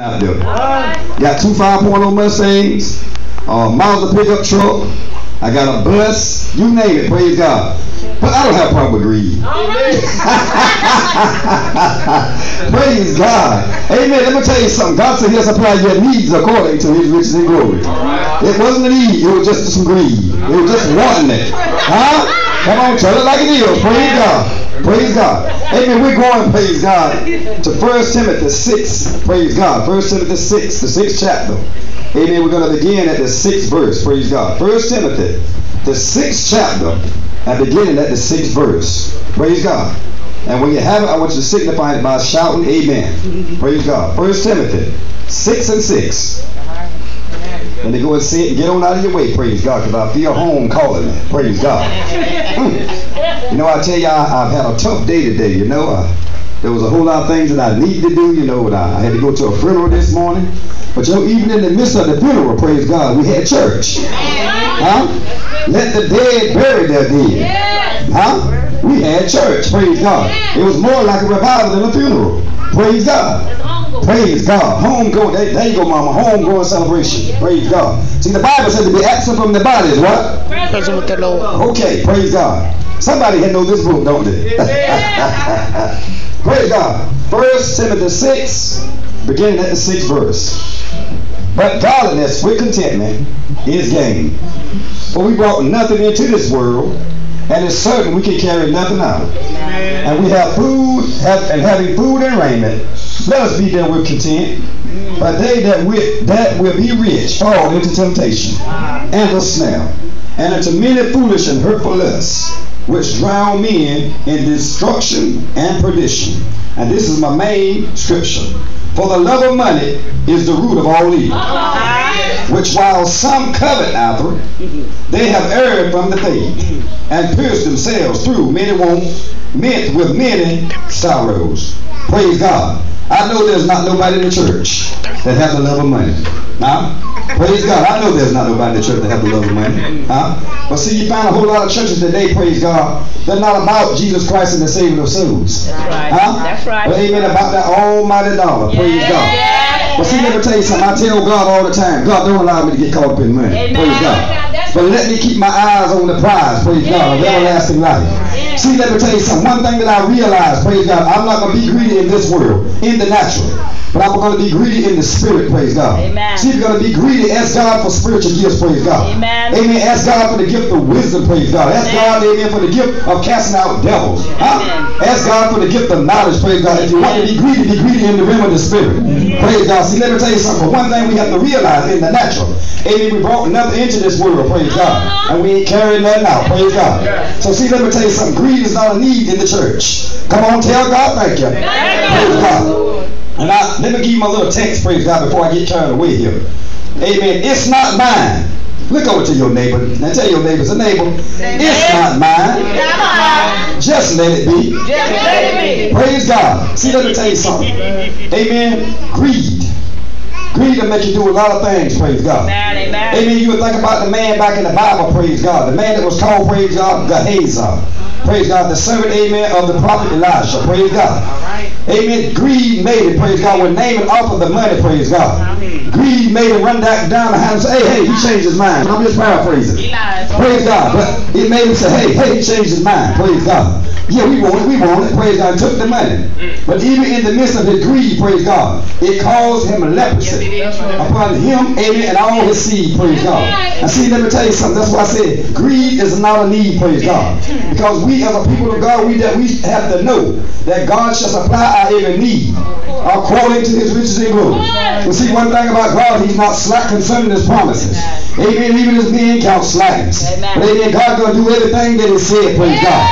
Out there. Got two 5.0 Mustangs, Mazda pickup truck. I got a bus, you name it, praise God. But I don't have a problem with greed. Praise God. Amen. Let me tell you something. God said he'll supply your needs according to his riches and glory. It wasn't a need, it was just some greed. It was just wanting it. Huh? Come on, tell it like it is. Praise God. Praise God. Amen. We're going, praise God, to 1 Timothy 6. Praise God. 1 Timothy 6, the 6th chapter. Amen. We're going to begin at the 6th verse. Praise God. 1 Timothy, the 6th chapter, and beginning at the 6th verse. Praise God. And when you have it, I want you to signify it by shouting amen. Praise God. 1 Timothy 6 and 6. And they go and say it and get on out of your way, praise God, because I feel home calling me. Praise God. You know, I tell you, I've had a tough day today, you know. There was a whole lot of things that I need to do, you know. I had to go to a funeral this morning. But you know, even in the midst of the funeral, praise God, we had church. Huh? Let the dead bury their dead. Huh? We had church, praise God. It was more like a revival than a funeral. Praise God. Praise God. Homegoing. There you go, mama. Homegoing celebration. Praise God. See, the Bible says to be absent from the body is what? Present with the Lord. Okay, praise God. Somebody here know this book, don't they? Praise God. 1 Timothy 6, beginning at the 6th verse. But godliness with contentment is gain. For we brought nothing into this world, and it's certain we can carry nothing out. And we have food, and having food and raiment, let us be then with content. But they that will be rich fall into temptation and a snare, and into many foolish and hurtful lusts, which drown men in destruction and perdition. And this is my main scripture. For the love of money is the root of all evil, which while some covet after, they have erred from the faith, and pierced themselves through many wounds, met with many sorrows. Praise God. I know there's not nobody in the church that has the love of money. Huh? Praise God. I know there's not nobody in the church that has the love of money. Huh? But see, you find a whole lot of churches today, praise God, they're not about Jesus Christ and the saving of souls. That's right. Huh? That's right. But amen, about that almighty dollar. Praise God. But see, let me tell you something. I tell God all the time, God, don't allow me to get caught up in money. Amen. Praise God. But let me keep my eyes on the prize, praise God, of everlasting life. See, let me tell you something. One thing that I realize, praise God, I'm not going to be greedy in this world, in the natural. But I'm going to be greedy in the spirit, praise God. Amen. See, if you're going to be greedy, ask God for spiritual gifts, praise God. Amen. Amen. Ask God for the gift of wisdom, praise God. Ask God, amen, for the gift of casting out devils. Huh? Ask God for the gift of knowledge, praise God. If you want to be greedy in the realm of the spirit. Praise God. See, let me tell you something. One thing we have to realize in the natural, amen, we brought nothing into this world, praise God. And we ain't carrying nothing out, praise God. So see, let me tell you something. Greed is not a need in the church. Come on, tell God thank you. Praise God. And let me give you my little text, praise God, before I get carried away here. Amen. It's not mine. Look over to your neighbor. Now tell your neighbor, it's a neighbor. It's not mine. Just let it be. Just let it be. Praise God. See, let me tell you something. Amen. Greed. Greed will make you do a lot of things, praise God. Amen. Amen. You would think about the man back in the Bible, praise God. The man that was called, praise God, Gehazi. Praise God. The servant, amen, of the prophet Elijah. Praise God. Amen. Greed made it, praise God. When Naaman offered the money, praise God. Greed made him run down the hand and say, hey, he changed his mind. I'm just paraphrasing. Praise God. But it made him say, hey, he changed his mind. Praise God. Yeah, we want it, praise God, and took the money. But even in the midst of his greed, praise God, it caused him leprosy upon him, amen, and all his seed, praise God. And see, let me tell you something, that's why I said, greed is not a need, praise God. Because we as a people of God, we have to know that God shall supply our every need according to his riches and glory. But see, one thing about God, he's not slack concerning his promises. Amen. Even his men count slackness. But amen, God's going to do everything that he said, praise God.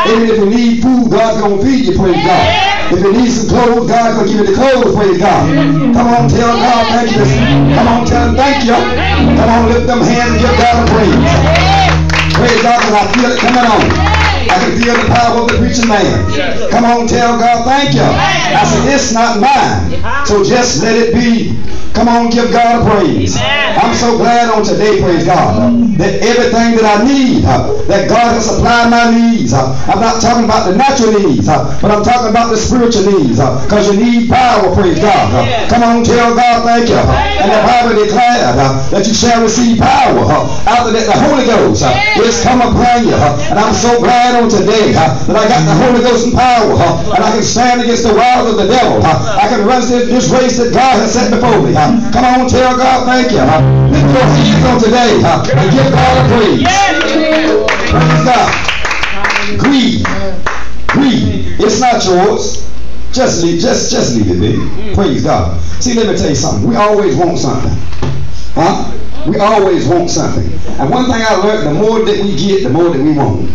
Even if you need food, God's going to feed you, praise God. If you need some clothes, God's going to give you the clothes, praise God. Come on, tell God thank you. Come on, tell him thank you. Come on, lift them hands and give God a praise. Praise God, because I feel it coming on. I can feel the power of the preaching man. Come on, tell God thank you. I said, it's not mine. So just let it be. Come on, give God a praise. I'm so glad on today, praise God, that everything that I need, that God has supplied my needs. I'm not talking about the natural needs, but I'm talking about the spiritual needs, because you need power, praise God. Come on, tell God thank you. And the Bible declared that you shall receive power. After that, the Holy Ghost is come upon you. And I'm so glad on today that I got the Holy Ghost and power, and I can stand against the wiles of the devil. I can run this race that God has set before me. Come on, tell God thank you. Lift your hands on today and give God a praise. Praise God. Greed. It's not yours. Just leave it, baby. Praise God. See, let me tell you something. We always want something. We always want something. And one thing I learned, the more that we get, the more that we want.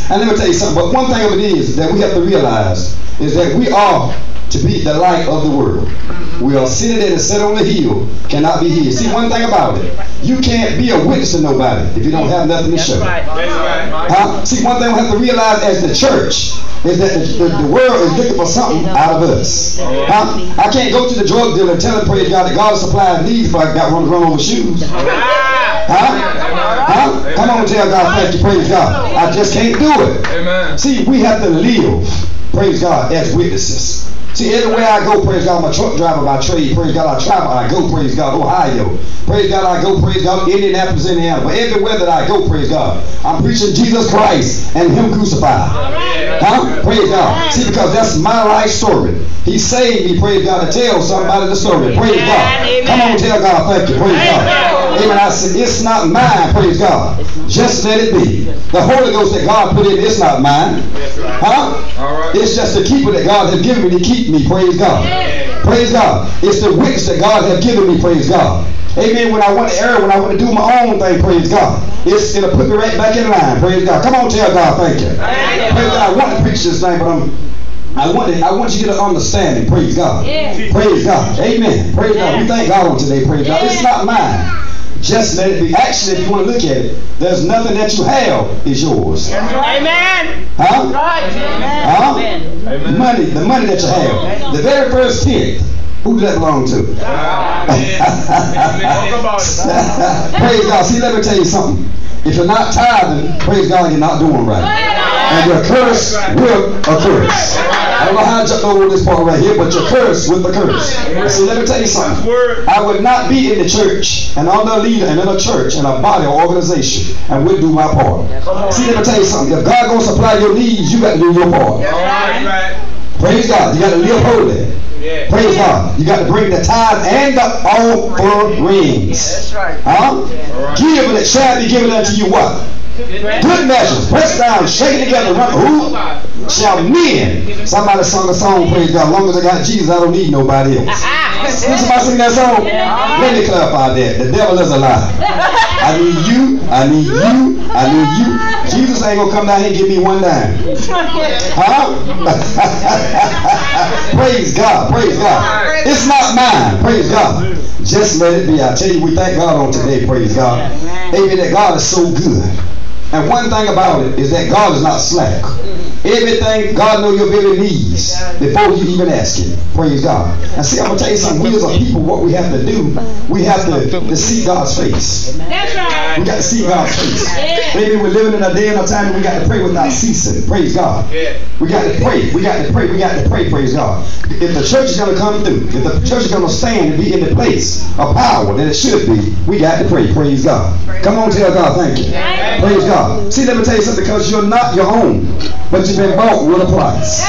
And let me tell you something. But one thing of it is that we have to realize is that we are to be the light of the world. We are seated and set on the hill, cannot be hid. See, one thing about it, you can't be a witness to nobody if you don't have nothing to show. See, one thing we have to realize as the church is that the world is looking for something out of us. I can't go to the drug dealer and tell him, praise God, that God supplies needs if I got one run over shoes. Come on, tell God, thank you, praise God. I just can't do it. Amen. See, we have to live, praise God, as witnesses. See, everywhere I go, praise God, I'm a truck driver by trade. Praise God, I travel, I go, praise God, Ohio. Praise God, I go, praise God, Indianapolis, Indiana. But everywhere that I go, praise God, I'm preaching Jesus Christ and Him crucified. Praise God. See, because that's my life story. He saved me, praise God, to tell somebody the story. Praise God. Come on, tell God, thank you. Praise God. Amen. I said, it's not mine, praise God. Just let it be. The Holy Ghost that God put in, it's not mine. It's just the keeper that God has given me to keep me, praise God. Praise God. It's the witness that God has given me, praise God. Amen. When I want to err, when I want to do my own thing, praise God, it'll put me right back in line, praise God. Come on, tell God, thank you. Praise God. I want to preach this thing, but I want you to get an understanding, praise God. Praise God. Amen. Praise God. We thank God on today, praise God. It's not mine. Just let it be. Actually, if you want to look at it, there's nothing that you have is yours. Amen. Money, the money that you have. The very first tenth, who does that belong to? Praise God. See, let me tell you something. If you're not tithing, praise God, you're not doing right. And your curse will occur. I don't know how to jump over this part right here, but your curse with the curse. So let me tell you something. I would not be in the church and under a leader and in a church and a body or organization and would do my part. See, let me tell you something. If God gonna supply your needs, you got to do your part. Praise God. You got to live holy. Praise God. You got to bring the tithe and the offerings. That's right. Give and it shall be given unto you what? Good measures, pressed down, shaken together, who shall men. Somebody sung a song, praise God. As long as I got Jesus, I don't need nobody else. Did somebody sing that song? Let me clarify that. The devil is a lie. I need you, I need you, I need you. Jesus ain't gonna come down here and give me one dime. Praise God, praise God. It's not mine, praise God. Just let it be. I tell you, we thank God on today, praise God. Amen, that God is so good. And one thing about it is that God is not slack. Everything, God knows your very needs before you even ask Him. Praise God. And see, I'm going to tell you something. We as a people, what we have to do, we have to see God's face. That's right. We got to see God's face. Maybe we're living in a day and a time and we got to pray without ceasing. Praise God. We got to pray. We got to pray. We got to pray. Praise God. If the church is going to come through, if the church is going to stand and be in the place of power that it should be, we got to pray. Praise God. Come on, tell God thank you. Praise God. See, let me tell you something, because you're not your own, but you've been bought with a price.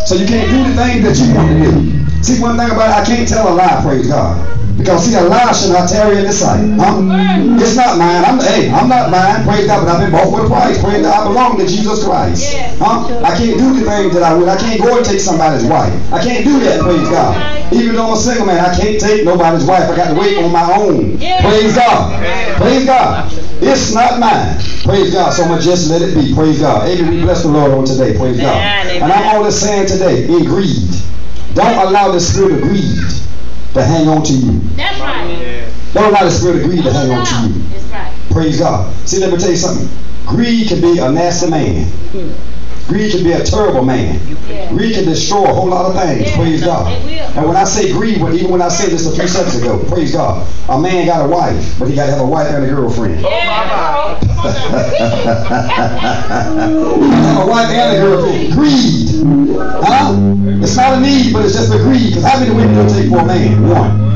So you can't do the things that you want to do. See, one thing about it, I can't tell a lie, praise God. Because see, a lie should not tarry in the sight. It's not mine. I'm not mine, praise God, but I've been bought with a price. Praise God, I belong to Jesus Christ. I can't do the things that I would. I can't go and take somebody's wife. I can't do that, praise God. Even though I'm a single man, I can't take nobody's wife. I got to wait on my own. Praise God. Praise God. It's not mine. Praise God. So I'm going to just let it be. Praise God. Amen. We bless the Lord on today. Praise God. And I'm only saying today, in greed. Don't allow the spirit of greed to hang on to you. That's right. Don't allow the spirit of greed to hang on to you. That's right. Praise God. See, let me tell you something. Greed can be a nasty man. Greed can be a terrible man. Greed can destroy a whole lot of things. Praise God. And when I say greed, even when I said this a few seconds ago, praise God, a man got a wife, but he got to have a wife and a girlfriend. He got to have a wife and a girlfriend. Greed. Huh? It's not a need, but it's just a greed. Because how many women do it take for a man? One.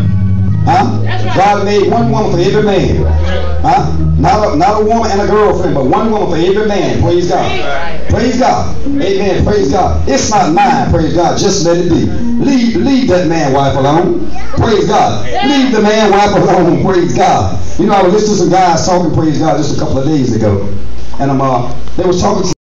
Huh? God made one woman for every man. Huh? Not a woman and a girlfriend, but one woman for every man. Praise God. Praise God. Amen. Praise God. It's not mine. Praise God. Just let it be. Leave that man wife alone. Praise God. Leave the man wife alone. Praise God. You know, I was listening to some guys talking, praise God, just a couple of days ago. And they was talking to